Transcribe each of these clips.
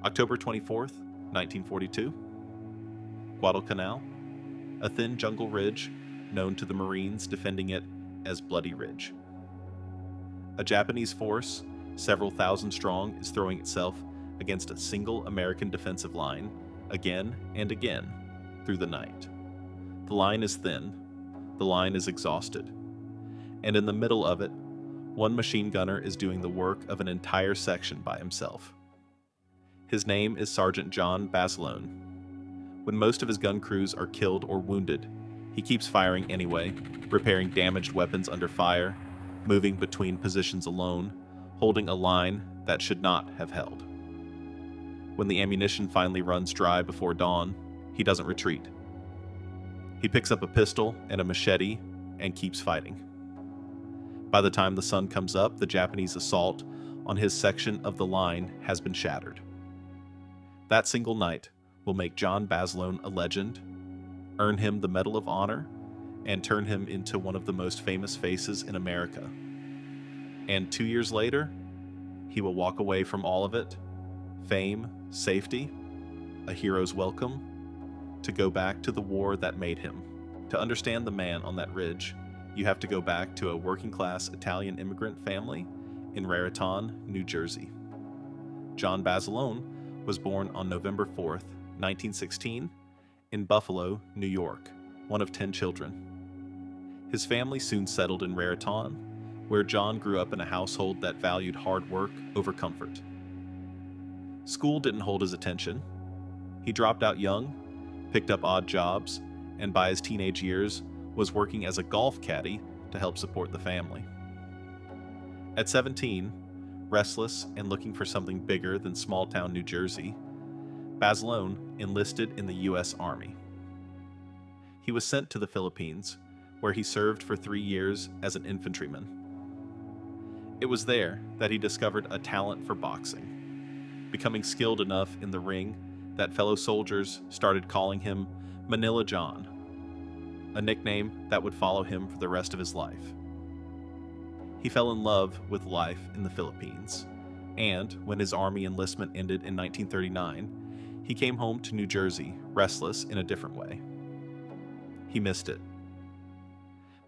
October 24th, 1942. Guadalcanal, a thin jungle ridge known to the Marines defending it as Bloody Ridge. A Japanese force, several thousand strong, is throwing itself against a single American defensive line again and again through the night. The line is thin, the line is exhausted, and in the middle of it, one machine gunner is doing the work of an entire section by himself. His name is Sergeant John Basilone. When most of his gun crews are killed or wounded, he keeps firing anyway, repairing damaged weapons under fire, moving between positions alone, holding a line that should not have held. When the ammunition finally runs dry before dawn, he doesn't retreat. He picks up a pistol and a machete and keeps fighting. By the time the sun comes up, the Japanese assault on his section of the line has been shattered. That single night will make John Basilone a legend, earn him the Medal of Honor, and turn him into one of the most famous faces in America. And 2 years later, he will walk away from all of it, fame, safety, a hero's welcome, to go back to the war that made him. To understand the man on that ridge, you have to go back to a working-class Italian immigrant family in Raritan, New Jersey. John Basilone was born on November 4th, 1916, in Buffalo, New York, one of 10 children. His family soon settled in Raritan, where John grew up in a household that valued hard work over comfort. School didn't hold his attention. He dropped out young, picked up odd jobs, and by his teenage years was working as a golf caddy to help support the family. At 17, restless and looking for something bigger than small-town New Jersey, Basilone enlisted in the U.S. Army. He was sent to the Philippines, where he served for 3 years as an infantryman. It was there that he discovered a talent for boxing, becoming skilled enough in the ring that fellow soldiers started calling him Manila John, a nickname that would follow him for the rest of his life. He fell in love with life in the Philippines, and when his Army enlistment ended in 1939, he came home to New Jersey, restless in a different way. He missed it.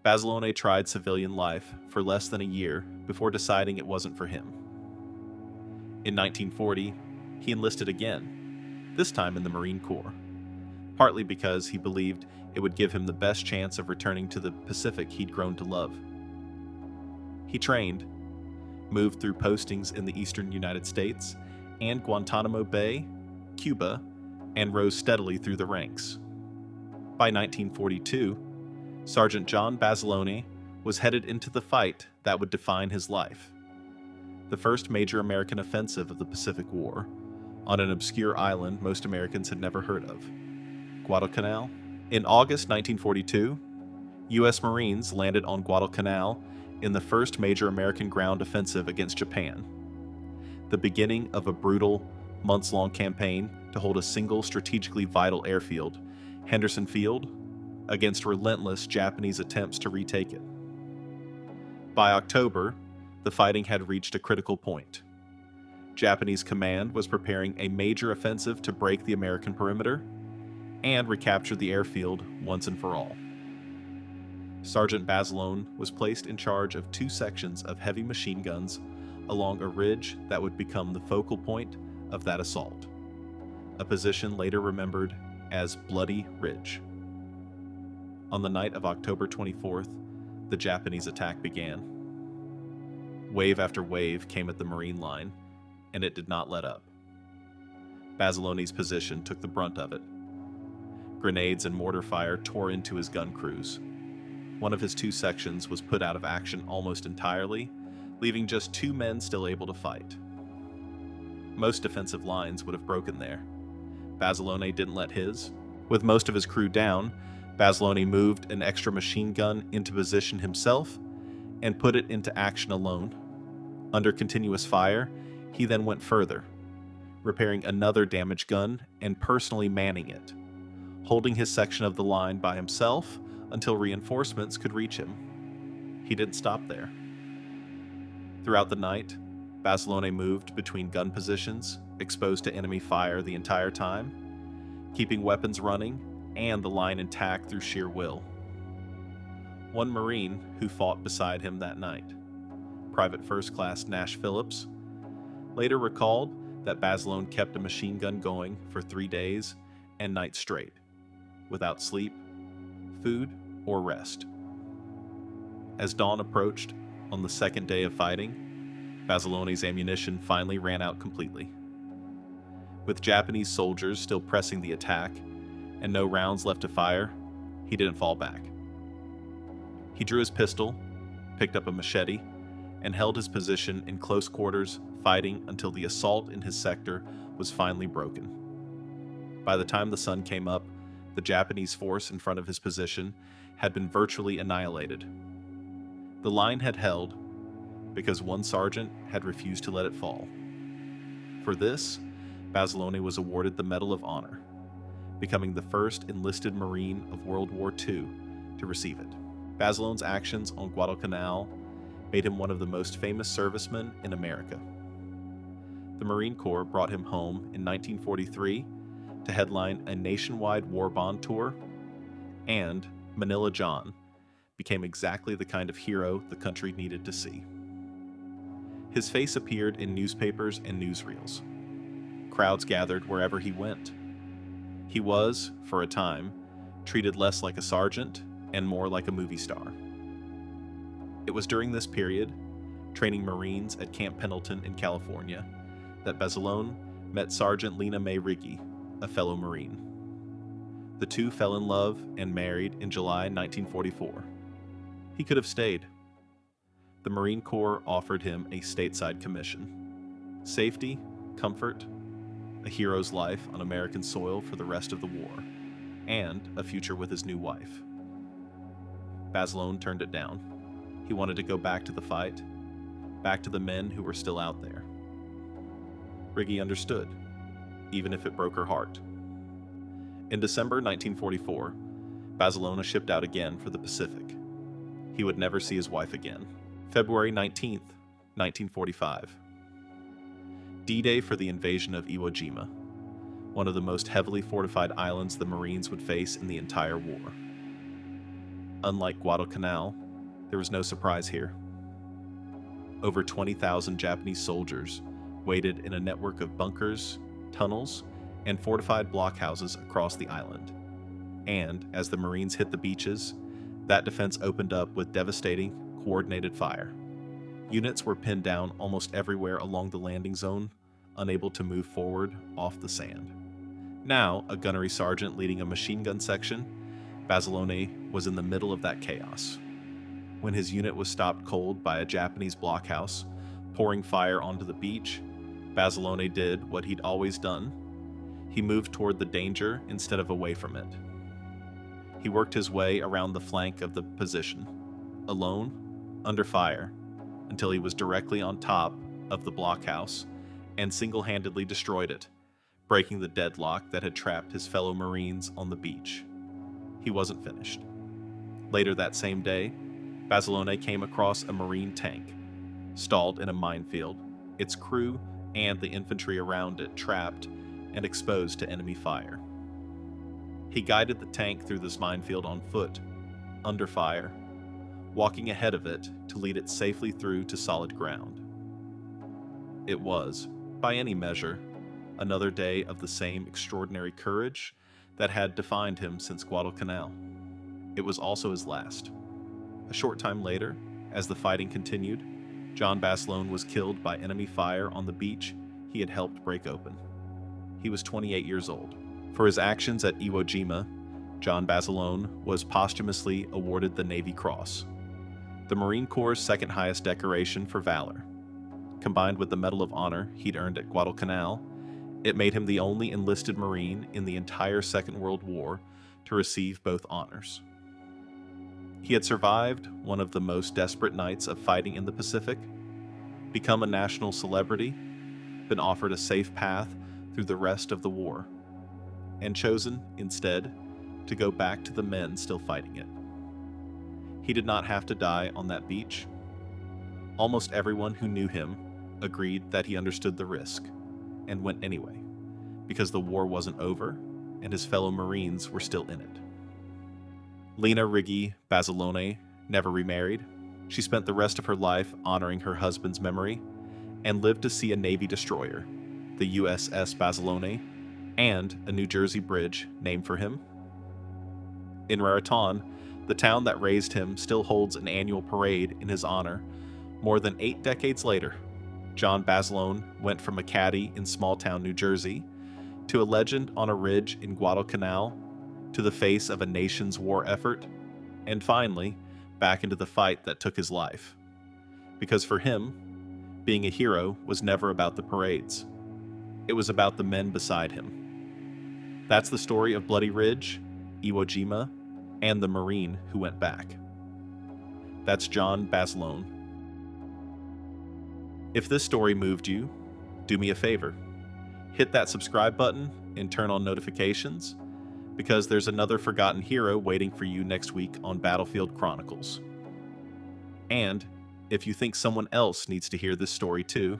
Basilone tried civilian life for less than a year before deciding it wasn't for him. In 1940, he enlisted again, this time in the Marine Corps, partly because he believed it would give him the best chance of returning to the Pacific he'd grown to love. He trained, moved through postings in the eastern United States and Guantanamo Bay, Cuba, and rose steadily through the ranks. By 1942, Sergeant John Basilone was headed into the fight that would define his life. The first major American offensive of the Pacific War, on an obscure island most Americans had never heard of, Guadalcanal. In August 1942, U.S. Marines landed on Guadalcanal in the first major American ground offensive against Japan, the beginning of a brutal, months-long campaign to hold a single strategically vital airfield, Henderson Field, against relentless Japanese attempts to retake it. By October, the fighting had reached a critical point. Japanese command was preparing a major offensive to break the American perimeter and recapture the airfield once and for all. Sergeant Basilone was placed in charge of 2 sections of heavy machine guns along a ridge that would become the focal point of that assault, a position later remembered as Bloody Ridge. On the night of October 24th, the Japanese attack began. Wave after wave came at the Marine line, and it did not let up. Basilone's position took the brunt of it. Grenades and mortar fire tore into his gun crews. One of his 2 sections was put out of action almost entirely, leaving just 2 men still able to fight. Most defensive lines would have broken there. Basilone didn't let his. With most of his crew down, Basilone moved an extra machine gun into position himself and put it into action alone. Under continuous fire, he then went further, repairing another damaged gun and personally manning it, holding his section of the line by himself until reinforcements could reach him. He didn't stop there. Throughout the night, Basilone moved between gun positions, exposed to enemy fire the entire time, keeping weapons running and the line intact through sheer will. One Marine who fought beside him that night, Private First Class Nash Phillips, later recalled that Basilone kept a machine gun going for 3 days and nights straight, without sleep, food, or rest. As dawn approached on the second day of fighting, Basilone's ammunition finally ran out completely. With Japanese soldiers still pressing the attack and no rounds left to fire, he didn't fall back. He drew his pistol, picked up a machete, and held his position in close quarters, fighting until the assault in his sector was finally broken. By the time the sun came up, the Japanese force in front of his position had been virtually annihilated. The line had held because one sergeant had refused to let it fall. For this, Basilone was awarded the Medal of Honor, becoming the first enlisted Marine of World War II to receive it. Basilone's actions on Guadalcanal made him one of the most famous servicemen in America. The Marine Corps brought him home in 1943 to headline a nationwide war bond tour, and Manila John became exactly the kind of hero the country needed to see. His face appeared in newspapers and newsreels. Crowds gathered wherever he went. He was, for a time, treated less like a sergeant and more like a movie star. It was during this period, training Marines at Camp Pendleton in California, that Basilone met Sergeant Lena Mae Riggi, a fellow Marine. The two fell in love and married in July 1944. He could have stayed. The Marine Corps offered him a stateside commission, safety, comfort, a hero's life on American soil for the rest of the war, and a future with his new wife. Basilone turned it down. He wanted to go back to the fight, back to the men who were still out there. Riggi understood, even if it broke her heart. In December 1944, Basilone shipped out again for the Pacific. He would never see his wife again. February 19th, 1945. D-Day for the invasion of Iwo Jima, one of the most heavily fortified islands the Marines would face in the entire war. Unlike Guadalcanal, there was no surprise here. Over 20,000 Japanese soldiers waited in a network of bunkers, tunnels, and fortified blockhouses across the island. And as the Marines hit the beaches, that defense opened up with devastating, coordinated fire. Units were pinned down almost everywhere along the landing zone, unable to move forward off the sand. Now, a gunnery sergeant leading a machine gun section, Basilone was in the middle of that chaos. When his unit was stopped cold by a Japanese blockhouse, pouring fire onto the beach, Basilone did what he'd always done. He moved toward the danger instead of away from it. He worked his way around the flank of the position, alone, under fire, until he was directly on top of the blockhouse and single-handedly destroyed it, breaking the deadlock that had trapped his fellow Marines on the beach. He wasn't finished. Later that same day, Basilone came across a Marine tank, stalled in a minefield, its crew and the infantry around it trapped and exposed to enemy fire. He guided the tank through this minefield on foot, under fire, walking ahead of it to lead it safely through to solid ground. It was, by any measure, another day of the same extraordinary courage that had defined him since Guadalcanal. It was also his last. A short time later, as the fighting continued, John Basilone was killed by enemy fire on the beach he had helped break open. He was 28 years old. For his actions at Iwo Jima, John Basilone was posthumously awarded the Navy Cross, the Marine Corps' second highest decoration for valor. Combined with the Medal of Honor he'd earned at Guadalcanal, it made him the only enlisted Marine in the entire Second World War to receive both honors. He had survived one of the most desperate nights of fighting in the Pacific, become a national celebrity, been offered a safe path through the rest of the war, and chosen, instead, to go back to the men still fighting it. He did not have to die on that beach. Almost everyone who knew him agreed that he understood the risk, and went anyway, because the war wasn't over and his fellow Marines were still in it. Lena Riggi Basilone never remarried. She spent the rest of her life honoring her husband's memory and lived to see a Navy destroyer, the USS Basilone, and a New Jersey bridge named for him. In Raritan, the town that raised him still holds an annual parade in his honor. More than 8 decades later, John Basilone went from a caddy in small-town New Jersey to a legend on a ridge in Guadalcanal, to the face of a nation's war effort, and finally, back into the fight that took his life. Because for him, being a hero was never about the parades. It was about the men beside him. That's the story of Bloody Ridge, Iwo Jima, and the Marine who went back. That's John Basilone. If this story moved you, do me a favor. Hit that subscribe button and turn on notifications, because there's another forgotten hero waiting for you next week on Battlefield Chronicles. And if you think someone else needs to hear this story too,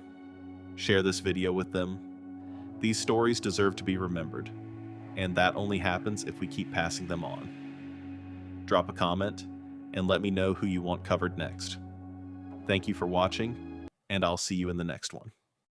share this video with them. These stories deserve to be remembered, and that only happens if we keep passing them on. Drop a comment and let me know who you want covered next. Thank you for watching, and I'll see you in the next one.